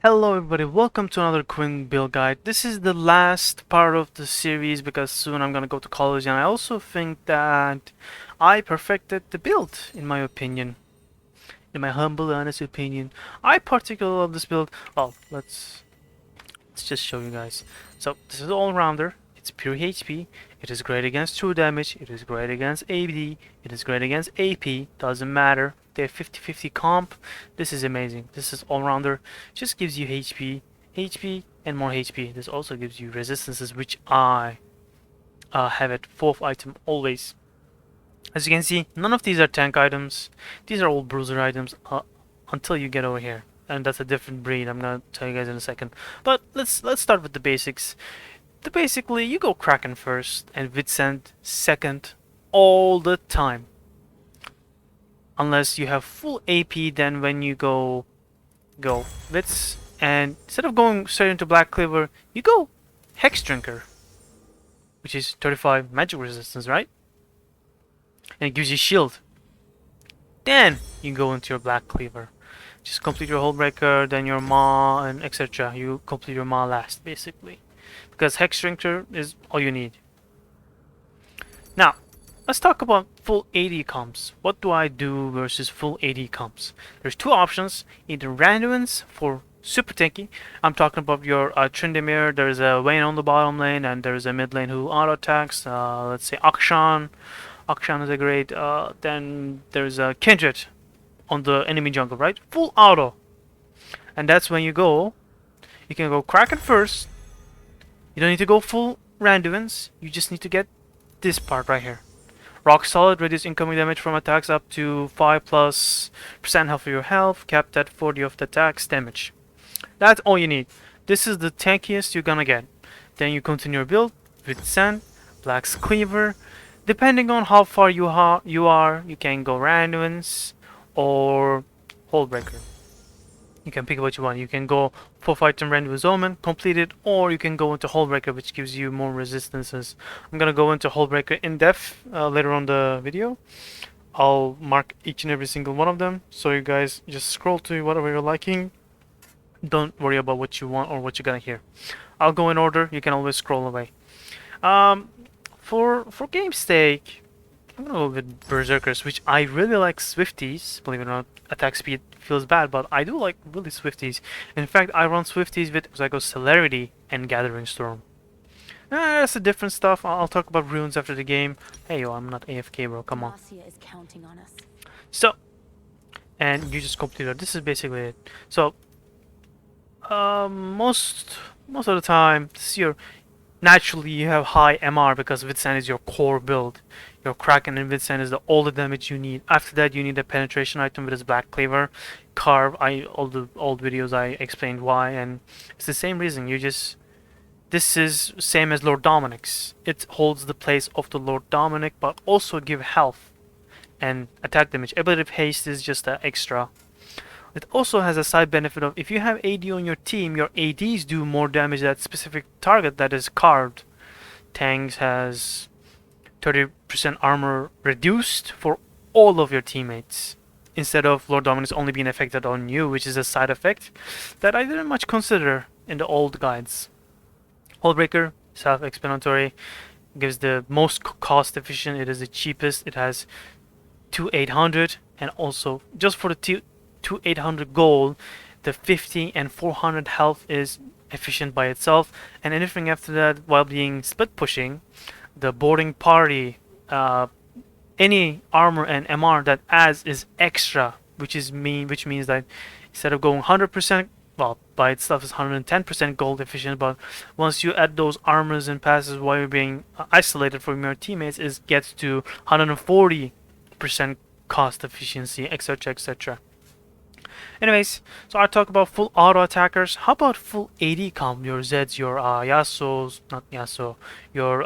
Hello everybody, welcome to another Quinn build guide. This is the last part of the series because soon I'm gonna go to college, and I also think that I perfected the build in my opinion. In my humble honest opinion. I particularly love this build. Well, let's just show you guys. So this is all-rounder. It's pure HP. It is great against true damage. It is great against AD. It is great against AP. Doesn't matter. They have 50-50 comp. This is amazing. This is all-rounder. Just gives you HP, and more HP. This also gives you resistances, which I have at 4th item always. As you can see, none of these are tank items. These are all bruiser items until you get over here. And that's a different breed. I'm gonna tell you guys in a second. But let's start with the basics. Basically, you go Kraken first and Vitsend second all the time. Unless you have full AP, then when you go Vits, and instead of going straight into Black Cleaver, you go Hex Drinker, which is 35 magic resistance, right? And it gives you shield. Then you go into your Black Cleaver. Just complete your Hullbreaker, then your Maw, and etc. You complete your Maw last, basically. Because Hex Drinker is all you need. Now, let's talk about full AD comps. What do I do versus full AD comps? There's two options. Either Randuin's for super tanky. I'm talking about your Tryndamere. There's a Vayne on the bottom lane, and there's a mid lane who auto attacks. Let's say Akshan. Akshan is a great. Then there's a Kindred on the enemy jungle, right? Full auto. And that's when you can go Kraken first. You don't need to go full Randuin's. You just need to get this part right here. Rock Solid, reduce incoming damage from attacks up to 5+% health of your health, capped at 40 of the attack's damage. That's all you need. This is the tankiest you're gonna get. Then you continue your build with Sand, Black Cleaver. Depending on how far you are, you can go Randuin's or Hullbreaker. You can pick what you want. You can go 4th item Randuin's Omen, complete it, or you can go into Hullbreaker, which gives you more resistances. I'm gonna go into Hullbreaker in depth later on the video. I'll mark each and every single one of them, so you guys just scroll to whatever you're liking. Don't worry about what you want or what you're gonna hear. I'll go in order. You can always scroll away. For game's sake, I'm gonna go with Berserkers, which I really like Swifties. Believe it or not, attack speed feels bad, but I do like really Swifties. In fact, I run Swifties with Psycho Celerity and Gathering Storm. That's a different stuff. I'll talk about runes after the game. Hey yo, I'm not AFK, bro. Come on. Is counting on us. So, and you just complete it. This is basically it. So, most of the time, this is your naturally you have high MR because Vitsand is your core build. Your Kraken and Vitsand is all the damage you need. After that, you need a penetration item with his Black Cleaver. Carve. All the old videos I explained why, and it's the same reason. This is same as Lord Dominic's. It holds the place of the Lord Dominic, but also give health and attack damage. Ability of haste is just an extra. It also has a side benefit of if you have AD on your team, your ADs do more damage at specific target that is carved. Tanks has 30% armor reduced for all of your teammates, instead of Lord Dominus only being affected on you, which is a side effect that I didn't much consider in the old guides. Hullbreaker, self-explanatory, gives the most cost efficient. It is the cheapest. It has 2800, and also just for the 2800 gold, the 50 and 400 health is efficient by itself, and anything after that while being split pushing, the boarding party, any armor and MR that adds is extra, which means that instead of going 100%, well, by itself is 110% gold efficient, but once you add those armors and passes while you're being isolated from your teammates, it gets to 140% cost efficiency, etc, etc. Anyways, so I talk about full auto attackers. How about full AD comp? Your Zeds, your Yasuo's, not Yasuo, your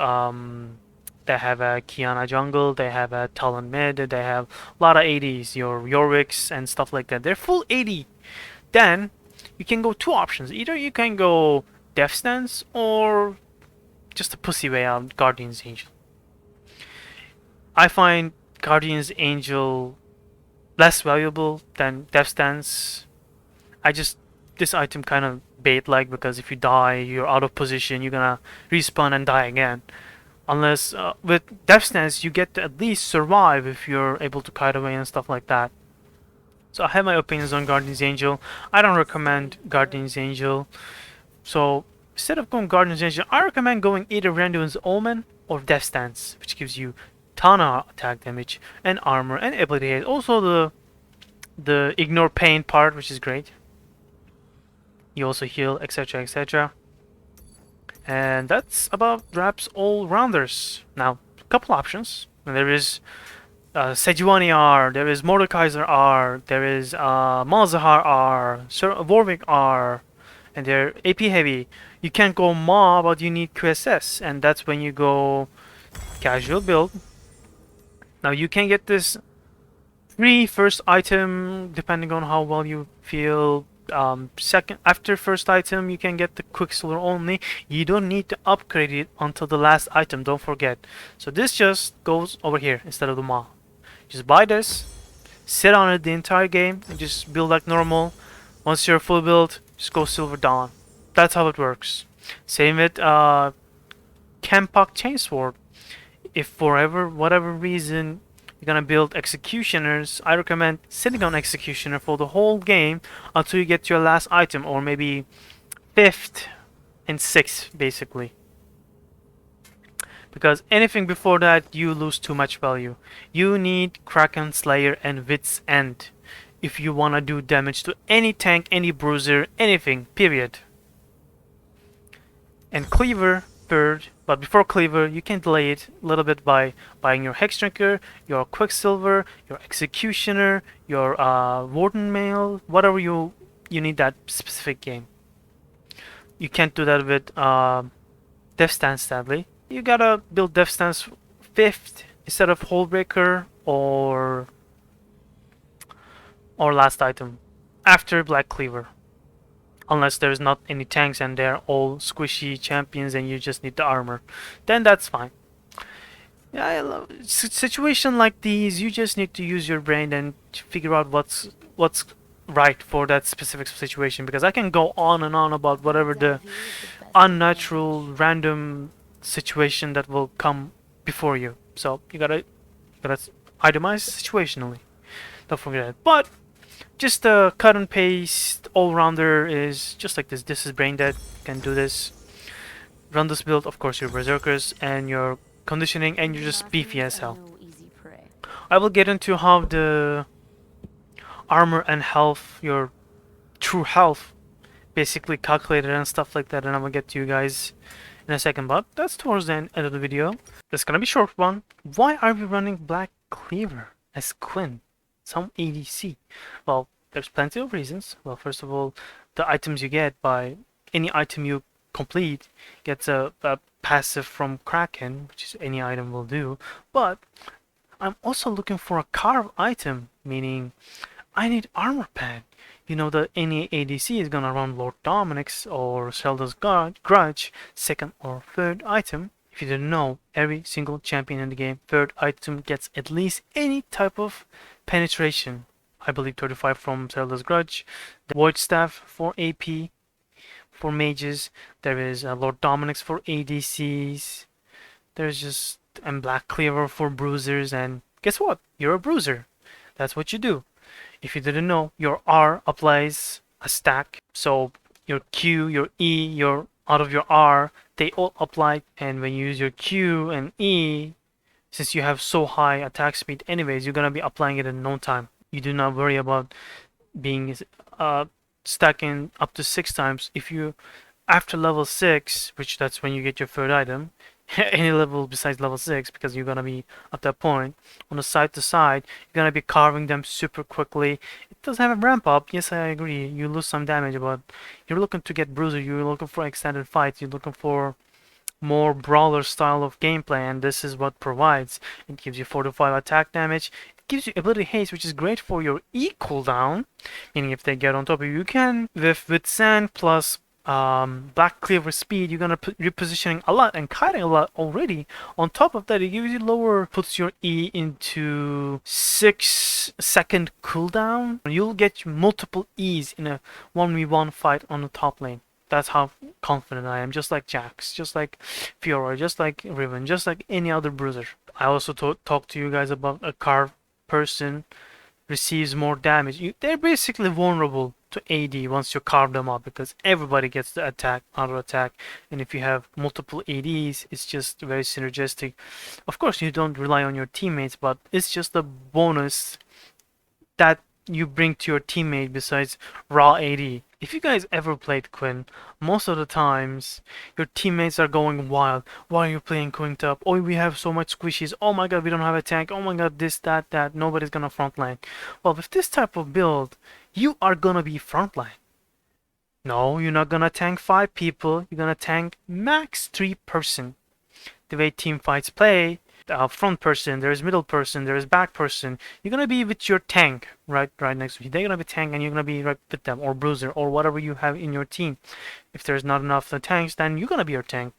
they have a Kiana jungle, they have a Talon mid, they have a lot of ADs, your Yorwicks and stuff like that. They're full AD. Then you can go two options. Either you can go Death Stance or just a pussy way out, Guardian's Angel. I find Guardian's Angel less valuable than Death Stance. I just this item kind of bait-like, because if you die, you're out of position, you're gonna respawn and die again. Unless with Death Stance, you get to at least survive if you're able to kite away and stuff like that. So I have my opinions on Guardian's Angel. I don't recommend Guardian's Angel. So instead of going Guardian's Angel, I recommend going either Randuin's Omen or Death Stance, which gives you ton of attack damage and armor and ability haste. Also the ignore pain part, which is great. You also heal, etc, etc. And that's about wraps all rounders. Now, a couple options. There is Sejuani R, there is Mordekaiser R, there is Malzahar R, Sir Warwick R, and they're AP heavy. You can't go Ma, but you need QSS, and that's when you go casual build. Now you can get this free first item depending on how well you feel. Second, after first item, you can get the Quicksilver only. You don't need to upgrade it until the last item, don't forget. So this just goes over here instead of the Ma. Just buy this, sit on it the entire game, and just build like normal. Once you're full build, just go Silver Dawn. That's how it works. Same with Kempak Chainsword. If for whatever reason you're gonna build Executioners, I recommend sitting on Executioner for the whole game until you get your last item, or maybe 5th and 6th basically. Because anything before that, you lose too much value. You need Kraken Slayer and Wit's End if you wanna do damage to any tank, any bruiser, anything, period. And Cleaver third, but before Cleaver, you can delay it a little bit by buying your Hex Drinker, your Quicksilver, your Executioner, your Warden Mail, whatever you need that specific game. You can't do that with Death Stance, sadly. You gotta build Death Stance 5th instead of Hullbreaker or last item after Black Cleaver. Unless there's not any tanks and they're all squishy champions and you just need the armor, then that's fine. Yeah, I love situation like these. You just need to use your brain and figure out what's right for that specific situation, because I can go on and on about whatever the unnatural random situation that will come before you. So you gotta itemize situationally. Don't forget that. But just a cut and paste all-rounder is just like this. This is brain dead. You can do this. Run this build, of course, your berserkers and your conditioning, and you're just beefy as hell. I will get into how the armor and health, your true health, basically calculated and stuff like that, and I will get to you guys in a second, but that's towards the end of the video. That's gonna be a short one. Why are we running Black Cleaver as Quinn? Some ADC. Well, there's plenty of reasons. Well, first of all, the items you get by any item you complete gets a passive from Kraken, which is any item will do. But I'm also looking for a carve item, meaning I need armor pad. You know that any ADC is gonna run Lord Dominic's or Zelda's Grudge, second or third item. If you didn't know, every single champion in the game, third item gets at least any type of penetration. I believe 35 from Zelda's Grudge. The Void Staff for AP, for mages. There is Lord Dominic's for ADCs. There's just and Black Cleaver for bruisers. And guess what? You're a bruiser. That's what you do. If you didn't know, your R applies a stack. So your Q, your E, your out of your R, they all apply. And when you use your Q and E, since you have so high attack speed anyways, you're gonna be applying it in no time. You do not worry about being stacking up to 6 times. If you, after level 6, which that's when you get your third item, any level besides level 6, because you're gonna be at that point, on the side to side, you're gonna be carving them super quickly. It does have a ramp up, yes I agree, you lose some damage, but you're looking to get bruiser, you're looking for extended fights, you're looking for more brawler style of gameplay, and this is what provides. It gives you 4 to 5 attack damage. It gives you ability haste, which is great for your E cooldown, meaning if they get on top of you, you can with sand plus Black Cleaver speed, you're gonna put repositioning a lot and kiting a lot already. On top of that, it gives you lower, puts your E into 6-second cooldown. You'll get multiple E's in a 1v1 fight on the top lane. That's how confident I am. Just like Jax, just like Fiora, just like Riven, just like any other bruiser. I also talked to you guys about a carved person receives more damage. They're basically vulnerable to AD once you carve them up because everybody gets the attack, auto attack, and if you have multiple ADs, it's just very synergistic. Of course, you don't rely on your teammates, but it's just a bonus that you bring to your teammate besides raw AD. If you guys ever played Quinn, most of the times your teammates are going wild. Why are you playing Quinn top? Oh, we have so much squishies. Oh my god, we don't have a tank. Oh my god, this, that. Nobody's gonna frontline. Well, with this type of build, you are gonna be frontline. No, you're not gonna tank 5 people. You're gonna tank max 3 person. The way team fights play, front person, there's middle person, there's back person. You're gonna be with your tank right next to you. They're gonna be tank and you're gonna be right with them, or bruiser, or whatever you have in your team. If there's not enough tanks, then you're gonna be your tank.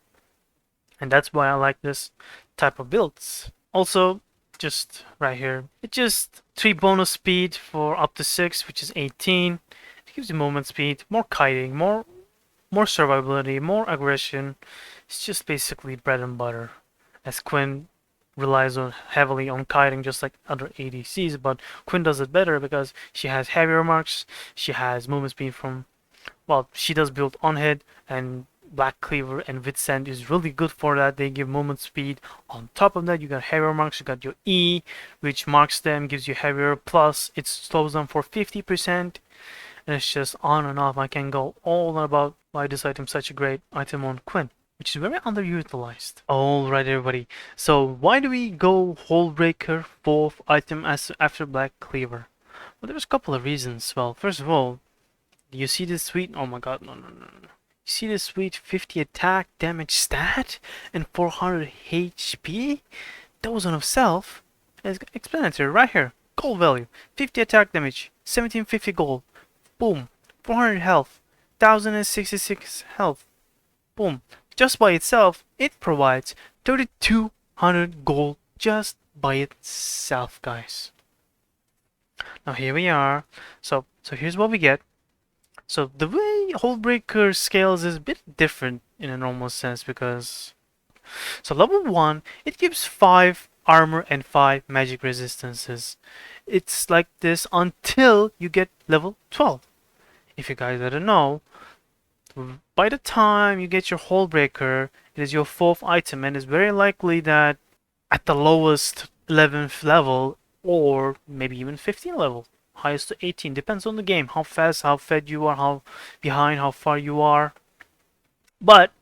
And that's why I like this type of builds. Also, just right here, it just 3 bonus speed for up to 6, which is 18. It gives you movement speed, more kiting, more survivability, more aggression. It's just basically bread and butter, as Quinn relies heavily on kiting just like other ADCs, but Quinn does it better because she has heavier marks, she has movement speed from, well, she does build on head, and Black Cleaver and Vitsend is really good for that. They give movement speed. On top of that, you got heavier marks, you got your E, which marks them, gives you heavier, plus it slows them for 50%, and it's just on and off. I can go all about why this item is such a great item on Quinn, which is very underutilized. Alright everybody, so why do we go Hullbreaker 4th item after Black Cleaver? Well, there's a couple of reasons. Well, first of all, do you see this sweet, oh my god, no. You see this sweet 50 attack damage stat and 400 HP? Those on itself is explanatory right here. Gold value, 50 attack damage, 1750 gold, boom, 400 health, 1066 health, boom. Just by itself, it provides 3200 gold just by itself, guys. Now here we are. So here's what we get. So the way Hullbreaker scales is a bit different in a normal sense because, so level 1, it gives 5 armor and 5 magic resistances. It's like this until you get level 12. If you guys didn't know, by the time you get your Hullbreaker, it is your 4th item, and it's very likely that at the lowest 11th level, or maybe even 15th level, highest to 18, depends on the game, how fast, how fed you are, how behind, how far you are. But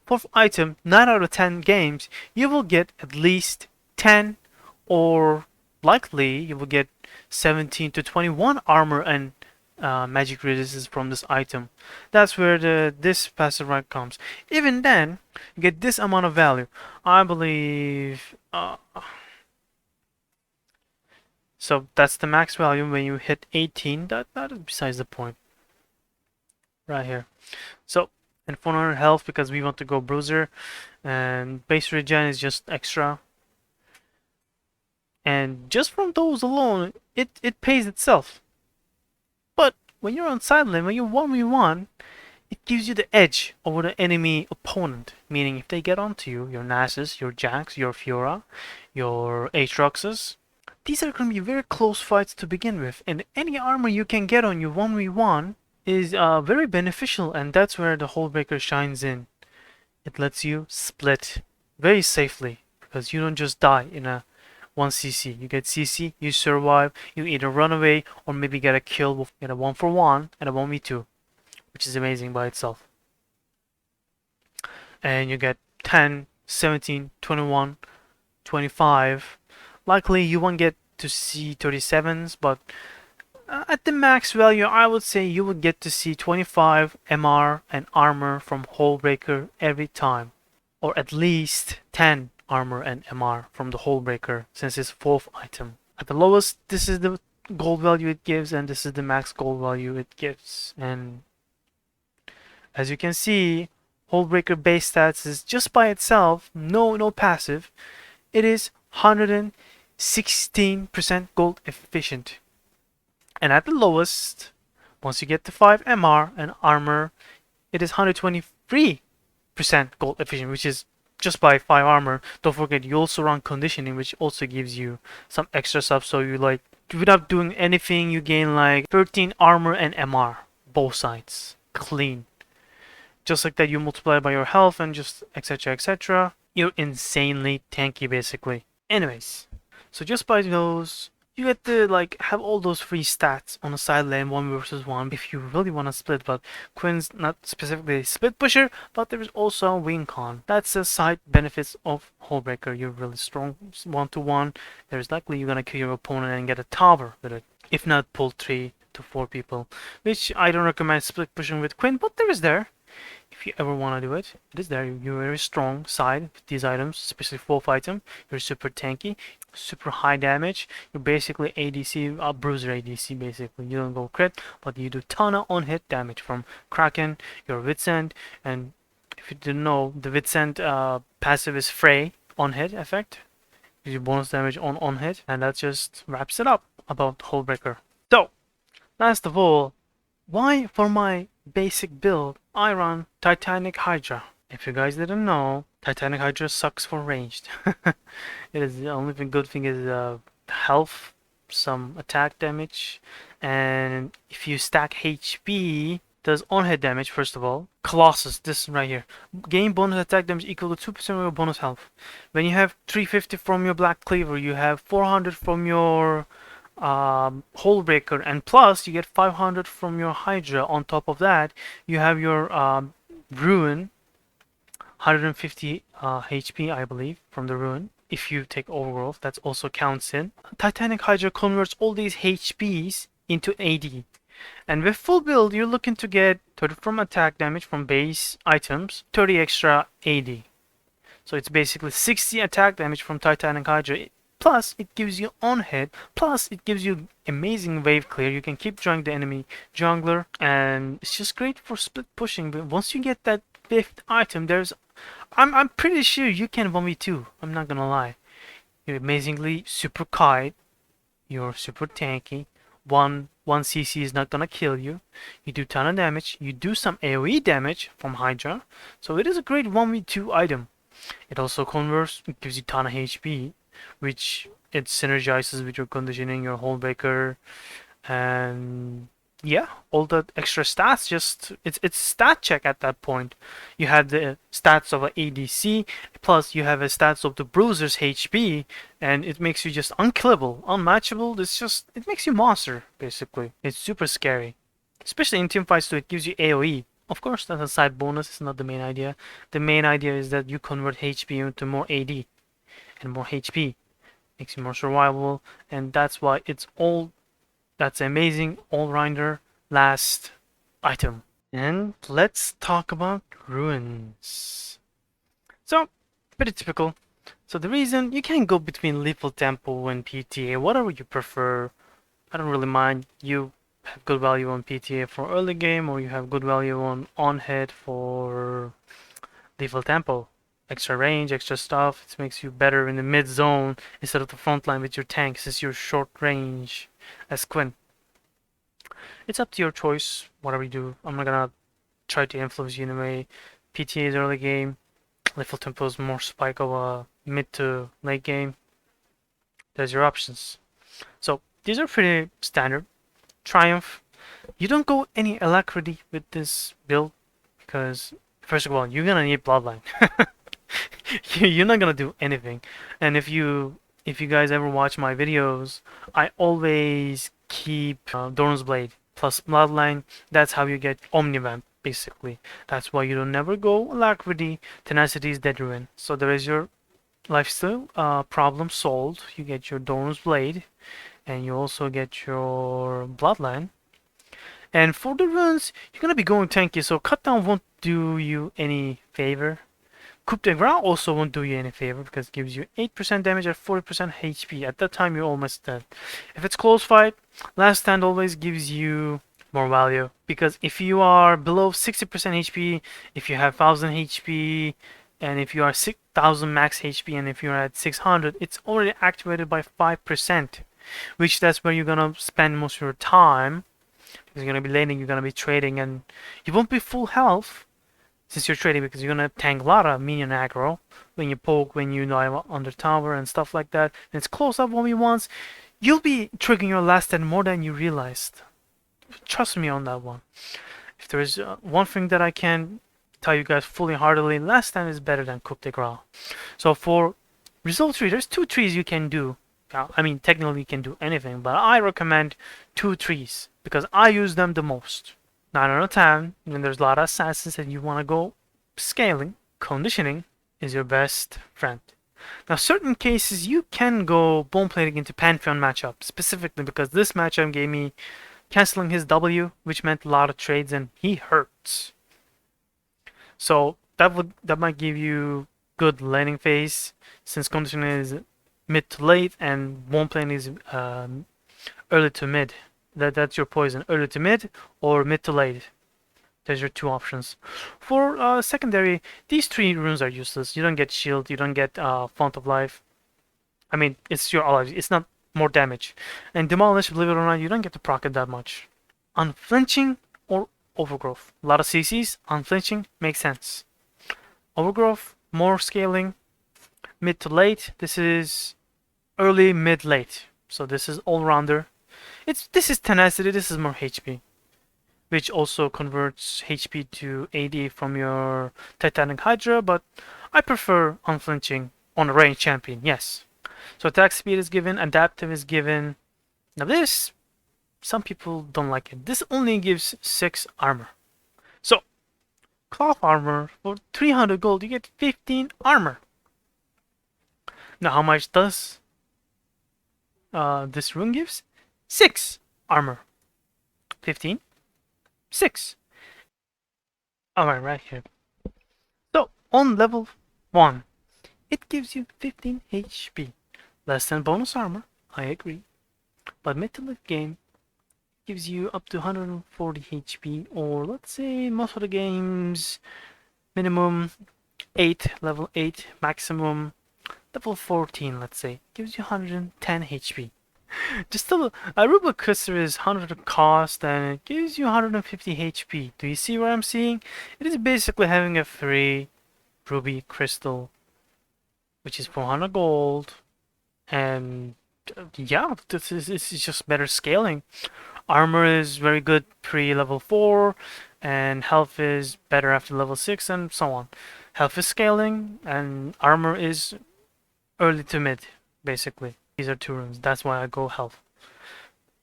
4th item, 9 out of 10 games, you will get at least 10, or likely you will get 17 to 21 armor and magic resistance from this item. That's where this passive rank comes. Even then, you get this amount of value. I believe. So that's the max value when you hit 18. That is besides the point. Right here. So, and 400 health because we want to go bruiser, and base regen is just extra. And just from those alone, it pays itself. But when you're on side lane, when you're 1v1, it gives you the edge over the enemy opponent. Meaning if they get onto you, your Nasus, your Jax, your Fiora, your Aatroxes, these are going to be very close fights to begin with. And any armor you can get on you 1v1 is very beneficial, and that's where the Hullbreaker shines in. It lets you split very safely because you don't just die in a 1cc. You get CC, you survive, you either run away or maybe get a kill with a 1-for-1 and a 1v2, which is amazing by itself. And you get 10, 17, 21, 25. Likely you won't get to see 37s, but at the max value, I would say you would get to see 25 MR and armor from Hullbreaker every time, or at least 10 armor and MR from the Hullbreaker since it's 4th item. At the lowest, this is the gold value it gives, and this is the max gold value it gives. And As you can see, Hullbreaker base stats is just by itself, no passive. It is 116% gold efficient. And at the lowest, once you get to 5 MR and armor, it is 123% gold efficient, which is just by 5 armor. Don't forget, you also run conditioning, which also gives you some extra stuff. So you like, without doing anything, you gain like 13 armor and MR, both sides, clean. Just like that, you multiply by your health and just etc etc. You're insanely tanky basically. Anyways, so just by those, you get to like have all those free stats on a side lane 1 versus 1 if you really want to split. But Quinn's not specifically a split pusher, but there is also a win con. That's the side benefits of Hullbreaker. You're really strong 1-to-1. There's likely you're gonna kill your opponent and get a tower with it, if not pull 3 to 4 people, which I don't recommend split pushing with Quinn, but there is there. If you ever want to do it, it is there. You're very strong side with these items, especially 4th item. You're super tanky, super high damage. You're basically ADC, bruiser ADC basically. You don't go crit, but you do ton of on-hit damage from Kraken, your Wits End, and if you didn't know, the Wits End passive is Fray on-hit effect. Gives you bonus damage on hit, and that just wraps it up about Hullbreaker. So, last of all, why for my basic build I run Titanic Hydra? If you guys didn't know, Titanic Hydra sucks for ranged. It is the only good thing is health, some attack damage, and if you stack HP, does on-hit damage first of all. Colossus, this right here. Gain bonus attack damage equal to 2% of your bonus health. When you have 350 from your Black Cleaver, you have 400 from your Hullbreaker, and plus you get 500 from your Hydra. On top of that, you have your Ruin, 150 HP, I believe, from the Ruin. If you take Overgrowth, that also counts in. Titanic Hydra converts all these HPs into AD. And with full build, you're looking to get 30 from attack damage from base items, 30 extra AD. So it's basically 60 attack damage from Titanic Hydra. Plus, it gives you on-hit. Plus, it gives you amazing wave clear. You can keep drawing the enemy jungler. And it's just great for split pushing. But once you get that 5th item, I'm pretty sure you can 1v2. I'm not gonna lie. You're amazingly super kite. You're super tanky. One CC is not gonna kill you. You do ton of damage. You do some AoE damage from Hydra. So it is a great 1v2 item. It also converts. It gives you ton of HP, which it synergizes with your conditioning, your Hullbreaker, and yeah, all the extra stats. Just it's stat check at that point. You have the stats of an ADC, plus you have the stats of the bruiser's HP, and it makes you just unkillable, unmatchable. It makes you monster basically. It's super scary, especially in team fights too. It gives you AoE. Of course, that's a side bonus. It's not the main idea. The main idea is that you convert HP into more AD and more HP. Makes you more survivable, and that's why that's amazing all-rounder last item. And let's talk about ruins. So, pretty typical. So the reason you can go between Lethal Temple and PTA, whatever you prefer. I don't really mind. You have good value on PTA for early game, or you have good value on hit for Lethal Temple. Extra range, extra stuff. It makes you better in the mid zone instead of the front line with your tank, since you're short range as Quinn. It's up to your choice, whatever you do. I'm not gonna try to influence you in a way. PTA is early game. Lethal Temple is more spike of a mid to late game. There's your options. So these are pretty standard. Triumph. You don't go any alacrity with this build because first of all, you're gonna need bloodline. You're not gonna do anything. And if you guys ever watch my videos, I always keep Dorn's Blade plus bloodline. That's how you get Omnivamp basically. That's why you don't never go alacrity. Tenacity is dead ruin. So there is your lifestyle problem solved. You get your Dorn's Blade, and you also get your bloodline. And for the runes, you're gonna be going tanky, so cut down won't do you any favor. Coup de Grace also won't do you any favor because it gives you 8% damage at 40% HP. At that time, you're almost dead. If it's close fight, Last Stand always gives you more value. Because if you are below 60% HP, if you have 1000 HP, and if you are 6000 max HP, and if you're at 600, it's already activated by 5%, which that's where you're gonna spend most of your time. Because you're gonna be laning, you're gonna be trading, and you won't be full health since you're trading, because you're gonna tank a lot of minion aggro when you poke, when you dive under tower and stuff like that. And it's close up 1v1s. You'll be triggering your last stand more than you realized. Trust me on that one. If there is one thing that I can tell you guys fully heartedly, last stand is better than coup de grace. So for result tree, there's 2 trees you can do. I mean, technically you can do anything, but I recommend 2 trees because I use them the most. 9 out of 10, when there's a lot of assassins and you want to go scaling, conditioning is your best friend. Now, certain cases you can go bone plating into Pantheon matchup, specifically because this matchup gave me canceling his W, which meant a lot of trades, and he hurts. So that might give you good laning phase, since conditioning is mid to late and bone plating is early to mid. That's your poison, early to mid or mid to late. There's your 2 options. For secondary, these 3 runes are useless. You don't get shield, you don't get font of life. I mean, it's your allies. It's not more damage. And demolish, believe it or not, you don't get to proc it that much. Unflinching or overgrowth. A lot of CCs, unflinching makes sense. Overgrowth, more scaling, mid to late. This is early, mid, late. So this is all rounder. This is tenacity. This is more HP, which also converts HP to AD from your Titanic Hydra, but I prefer unflinching on a ranged champion, yes. So attack speed is given, adaptive is given. Now this, some people don't like it. This only gives 6 armor. So, cloth armor, for 300 gold you get 15 armor. Now how much does this rune gives? 6 armor. 15. 6. Alright, right here. So, on level 1, it gives you 15 HP. Less than bonus armor, I agree. But mid to late game gives you up to 140 HP, or let's say most of the games, minimum 8, level 8, maximum level 14, let's say, gives you 110 HP. Just a Aruba Cruiser is 100 cost and it gives you 150 HP. Do you see what I'm seeing? It is basically having a free ruby crystal, which is 400 gold, and yeah, this is just better scaling. Armor is very good pre-level 4, and health is better after level 6, and so on. Health is scaling, and armor is early to mid, basically. These are 2 runes, that's why I go health.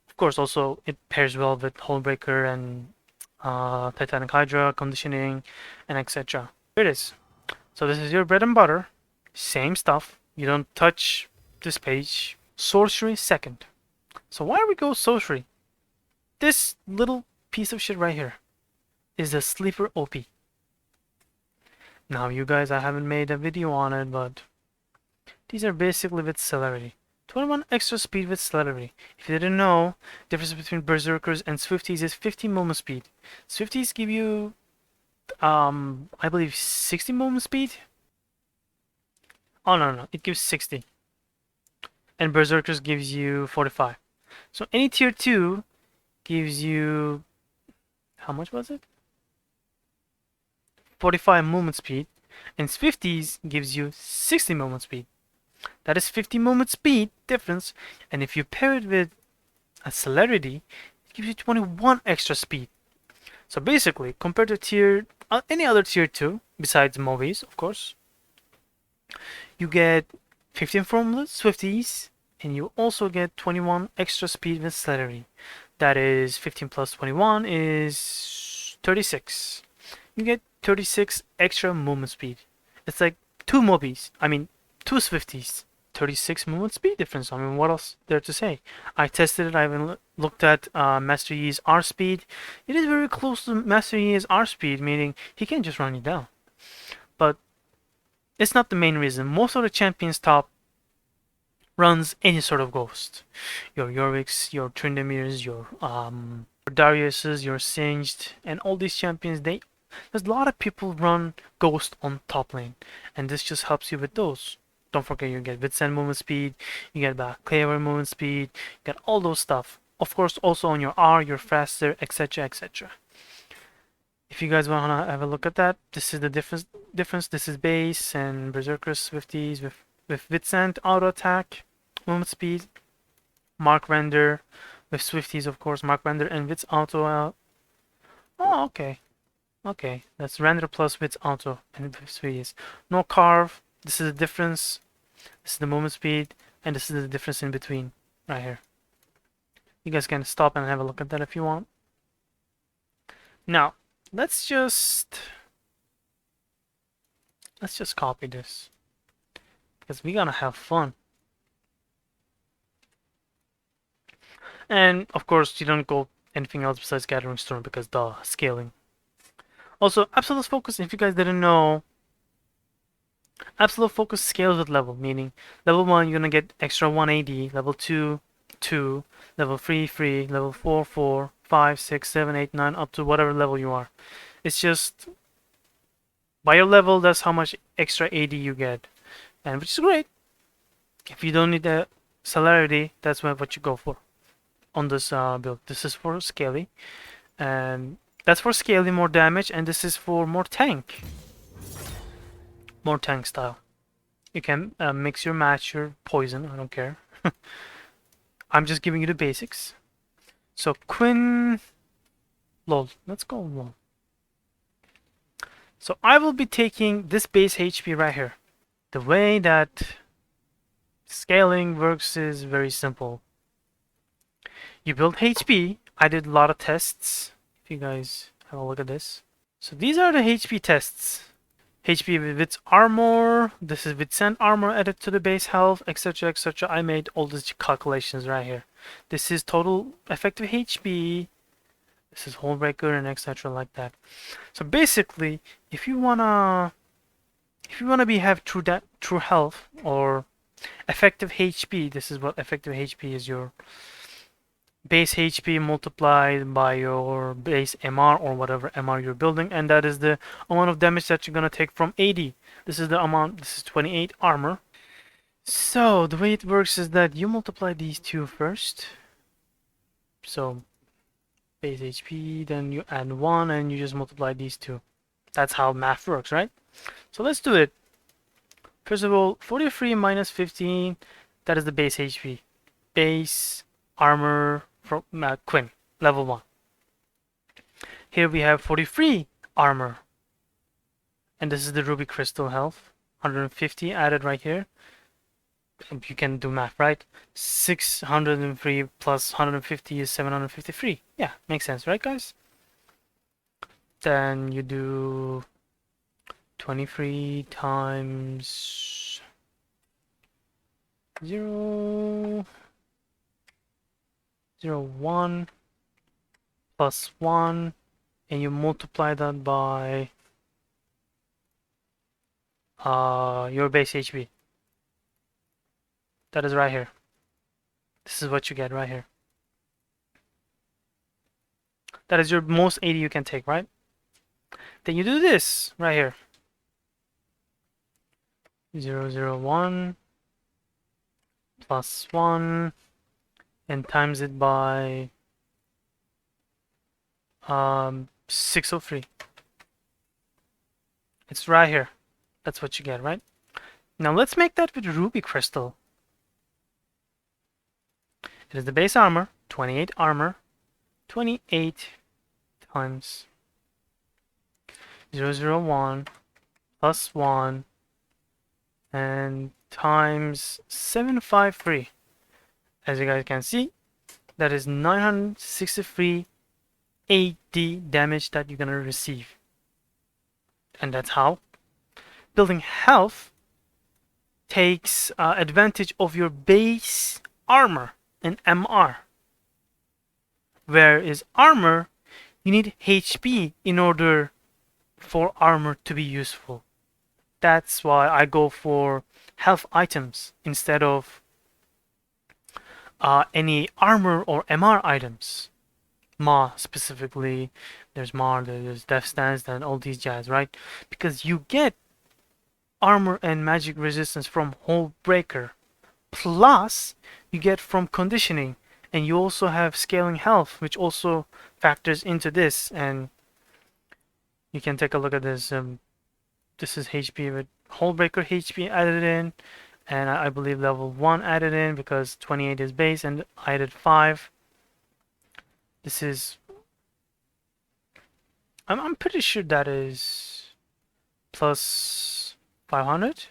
Of course, also, it pairs well with Hullbreaker and Titanic Hydra, conditioning, and etc. Here it is. So this is your bread and butter. Same stuff. You don't touch this page. Sorcery second. So why do we go Sorcery? This little piece of shit right here is a sleeper OP. Now you guys, I haven't made a video on it, but these are basically with celerity. 21 extra speed with celerity. If you didn't know, the difference between Berserkers and Swifties is 50 movement speed. Swifties give you, I believe 60 movement speed? Oh no, it gives 60. And Berserkers gives you 45. So any tier 2 gives you, how much was it? 45 movement speed. And Swifties gives you 60 movement speed. That is 50 movement speed difference, and if you pair it with a celerity, it gives you 21 extra speed. So basically, compared to any other tier 2, besides movies, of course, you get 15 from the Swifties, and you also get 21 extra speed with celerity. That is 15 plus 21 is 36. You get 36 extra movement speed. It's like 2 movies. I mean, 2 Swifties. 36 movement speed difference. I mean, what else there to say? I tested it. I even looked at Master Yi's R speed. It is very close to Master Yi's R speed, meaning he can just run you down. But it's not the main reason. Most of the champions top runs any sort of ghost. Your Yoriks, your Trindamirs, your Darius's, your Singed, and all these champions, there's a lot of people run Ghost on top lane, and this just helps you with those. Don't forget you get Vitsend movement speed, you get Black Cleaver movement speed, you get all those stuff. Of course, also on your R, you're faster, etc., etc. If you guys wanna have a look at that, this is the difference. This is base and Berserker Swifties with Vitsend auto attack, movement speed, Mark Render with Swifties, of course, Mark Render and Vits auto. Oh, okay. Okay, that's render plus Vits auto and Swifties. No carve. This is the difference. This is the movement speed, and this is the difference in between, right here. You guys can stop and have a look at that if you want. Now, let's just copy this because we're gonna have fun. And of course, you don't go anything else besides Gathering Storm because the scaling. Also, Absolute Focus, if you guys didn't know, Absolute Focus scales with level, meaning level 1 you're gonna get extra 180, level 2, 2, level 3, 3, level 4, 4, 5, 6, 7, 8, 9, up to whatever level you are. It's just by your level, that's how much extra AD you get, and which is great. If you don't need the celerity, that's what you go for on this build. This is for scaling, and that's for scaling more damage, and this is for more tank style. You can mix your match, your poison, I don't care. I'm just giving you the basics. So Quinn, lol, let's go lol. So I will be taking this base HP right here. The way that scaling works is very simple. You build HP. I did a lot of tests. If you guys have a look at this. So these are the HP tests. HP with its armor. This is with send armor added to the base health, etc., etc. I made all these calculations right here. This is total effective HP. This is Hullbreaker and etc. like that. So basically, if you wanna have true health or effective HP, this is what effective HP is, your base HP multiplied by your base MR or whatever MR you're building, and that is the amount of damage that you're gonna take from AD. This is the amount. This is 28 armor. So the way it works is that you multiply these two first. So base HP, then you add 1 and you just multiply these two. That's how math works, right? So let's do it. First of all, 43 minus 15, that is the base HP. Base armor from Quinn, level 1. Here we have 43 armor. And this is the ruby crystal health. 150 added right here. You can do math, right? 603 plus 150 is 753. Yeah, makes sense, right, guys? Then you do 23 times 0, 0, 1 plus 1, and you multiply that by your base HP. That is right here. This is what you get right here. That is your most AD you can take, right? Then you do this right here. 0, 0, 1 plus 1 and times it by 603. It's right here. That's what you get, right? Now let's make that with ruby crystal. It is the base armor, 28 armor, 28 times 0, 0, 1 plus 1 and times 753. As you guys can see, that is 963 AD damage that you're gonna receive. And that's how building health takes advantage of your base armor and MR. Whereas armor, you need HP in order for armor to be useful. That's why I go for health items instead of any armor or MR items. Ma specifically, there's Mar, there's Death Stance, and all these jazz, right? Because you get armor and magic resistance from Hullbreaker, plus you get from conditioning, and you also have scaling health, which also factors into this. And you can take a look at this. This is HP with Hullbreaker HP added in, and I believe level 1 added in because 28 is base, and I added 5. This is I'm pretty sure that is plus 500.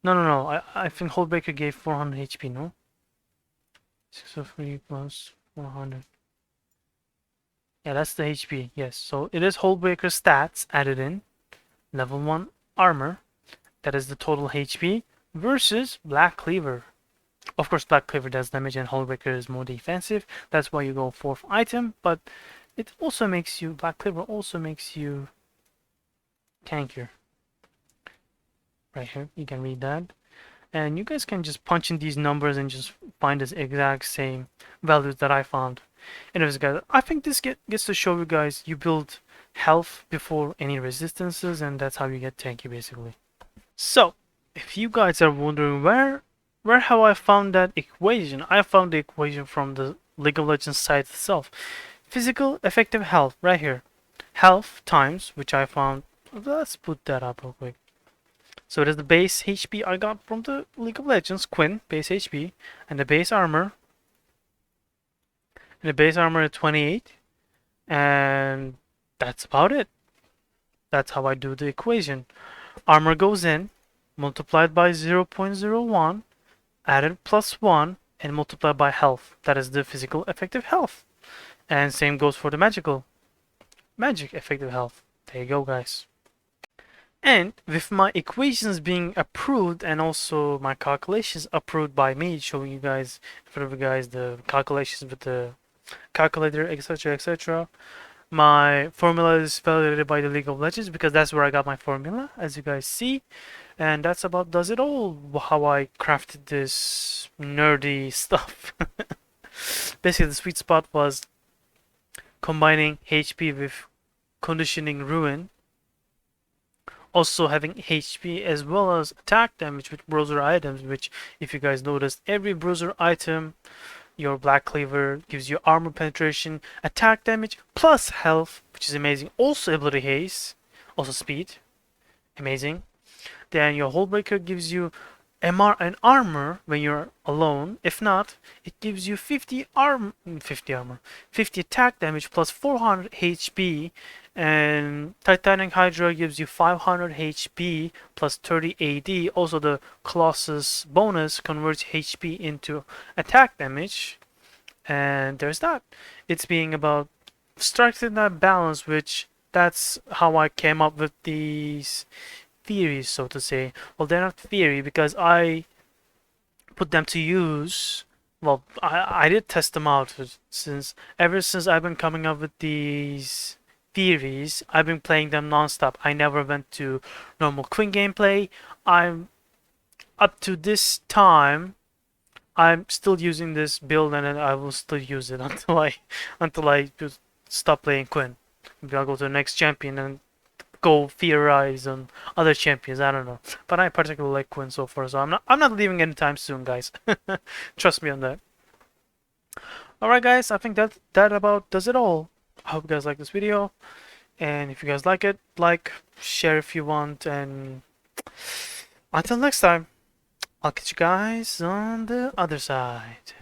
No. I think Hullbreaker gave 400 HP. No, 603 plus 400. Yeah, that's the HP. Yes, so it is Hullbreaker stats added in. Level 1 armor. That is the total HP versus Black Cleaver. Of course, Black Cleaver does damage and Hullbreaker is more defensive. That's why you go 4th item, but it also makes you, Black Cleaver also makes you tankier. Right here, you can read that. And you guys can just punch in these numbers and just find the exact same values that I found. Anyways, guys, I think this gets to show you guys you build health before any resistances, and that's how you get tanky basically. So, if you guys are wondering where have I found that equation, I found the equation from the League of Legends site itself. Physical effective health right here. Health times, which I found. Let's put that up real quick. So it is the base HP I got from the League of Legends, Quinn, base HP, and the base armor. And the base armor is 28, and that's about it. That's how I do the equation. Armor goes in, multiplied by 0.01, added plus 1, and multiplied by health. That is the physical effective health. And same goes for the magic effective health. There you go, guys. And with my equations being approved and also my calculations approved by me, showing you guys, in front of you guys, the calculations with the calculator, etc., etc. My formula is validated by the League of Legends because that's where I got my formula, as you guys see. And that's about does it all, how I crafted this nerdy stuff. Basically, the sweet spot was combining HP with conditioning ruin, also having HP as well as attack damage with bruiser items, which if you guys noticed, every bruiser item, your Black Cleaver gives you armor penetration, attack damage, plus health, which is amazing. Also ability haste, also speed, amazing. Then your Hullbreaker gives you MR and armor when you're alone. If not, it gives you 50 attack damage plus 400 HP. And Titanic Hydra gives you 500 HP plus 30 AD. Also, the Colossus bonus converts HP into attack damage. And there's that. It's being about striking that balance, which that's how I came up with these theories, so to say. Well, they're not theory because I put them to use. Well, I did test them out ever since I've been coming up with these theories. I've been playing them non-stop. I never went to normal Quinn gameplay. I'm up to this time. I'm still using this build, and I will still use it until I just stop playing Quinn. Maybe I'll go to the next champion and go theorize on other champions. I don't know, but I particularly like Quinn so far, so I'm not leaving anytime soon, guys. Trust me on that. All right, guys, I think that about does it all. I hope you guys like this video, and if you guys like it, like, share if you want, and until next time, I'll catch you guys on the other side.